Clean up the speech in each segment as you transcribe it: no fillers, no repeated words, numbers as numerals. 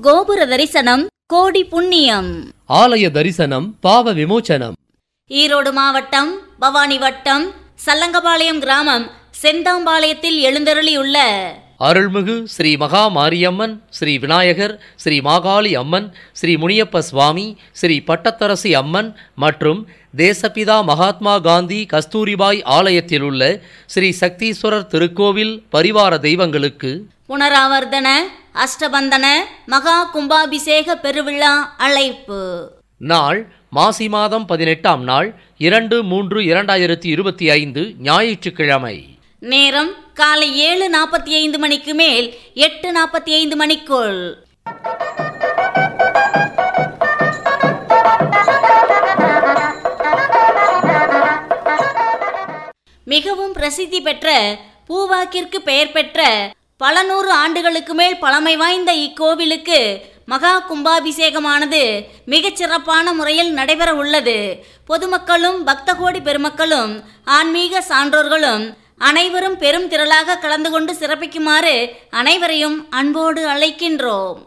கோபுர தரிசனம் கோடி புண்ணியம். ஆலய தரிசனம் பாவ விமோச்சனம். ஈரோடு மாவட்டம் பவானி வட்டம் சல்லங்கபாளையம் கிராமம் செந்தாம்பாளையத்தில் எழுந்தருளியுள்ள அருள்மிகு ஸ்ரீ மகா மாரியம்மன், ஸ்ரீ விநாயகர், ஸ்ரீ மாகாளி அம்மன், ஸ்ரீ முனியப்ப சுவாமி, ஸ்ரீ பட்டத்தரசி அம்மன் மற்றும் தேசப்பிதா மகாத்மா காந்தி கஸ்தூரிபாய் ஆலயத்தில் உள்ள ஸ்ரீ சக்தீஸ்வரர் திருக்கோவில் பரிவார தெய்வங்களுக்கு புனராவர்த்தன அஷ்டபந்தன மகா கும்பாபிஷேக பெருவிழா அழைப்பு. நாள் மாசி மாதம் 18ஆம் நாள் 2/3/2025 ஞாயிற்றுக்கிழமை. நேரம் காலை 7:45 மணிக்கு மேல் 8:45 மணிக்குள். மிகவும் பிரசித்தி பெற்ற பூவாக்கிற்கு பெயர் பெற்ற பல நூறு ஆண்டுகளுக்கு மேல் பழமை வாய்ந்த இக்கோவிலுக்கு மகா கும்பாபிஷேகமானது மிகச்சிறப்பான முறையில் நடைபெற உள்ளது. பொதுமக்களும் பக்தகோடி பெருமக்களும் ஆன்மீக சான்றோர்களும் அனைவரும் பெரும் திரளாக கலந்து கொண்டு சிறப்பிக்குமாறு அனைவரையும் அன்போடு அழைக்கின்றோம்.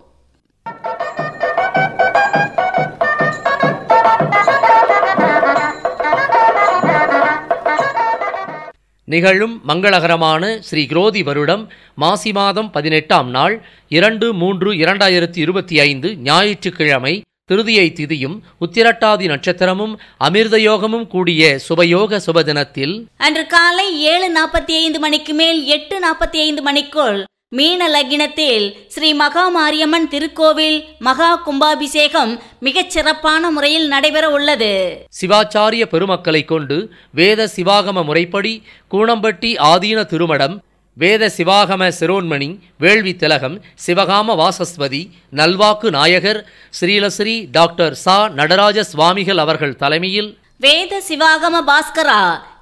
நிகழும் மங்களகரமான ஸ்ரீ குரோதி வருடம் மாசி மாதம் 18ஆம் நாள் 2/3/2025 ஞாயிற்றுக்கிழமை திருதியை திதியும் உத்திரட்டாதி நட்சத்திரமும் அமிர்தயோகமும் கூடிய சுபயோக சுபதினத்தில் அன்று காலை 7:45 மணிக்கு மேல் 8:45 மணிக்குள் மீன லக்கினத்தில் ஸ்ரீ மகா மாரியம்மன் திருக்கோவில் மகா கும்பாபிஷேகம் மிகச் சிறப்பான முறையில் நடைபெற உள்ளது. சிவாச்சாரிய பெருமக்களை கொண்டு வேத சிவாகம முறைப்படி கூணம்பட்டி ஆதீன திருமடம் வேத சிவாகம சிரோன்மணி வேள்வி திலகம் சிவகாம வாசஸ்வதி நல்வாக்கு நாயகர் ஸ்ரீலஸ்ரீ டாக்டர் சா நடராஜ சுவாமிகள் அவர்கள் தலைமையில் வேத சிவாகம பாஸ்கரா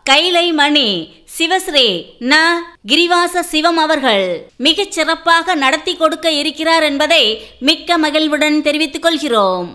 கைலை மணி சிவஸ்ரீ ந கிரிவாச சிவம் அவர்கள் மிகச் சிறப்பாக நடத்தி கொடுக்க இருக்கிறார் என்பதை மிக்க மகிழ்வுடன் தெரிவித்துக் கொள்கிறோம்.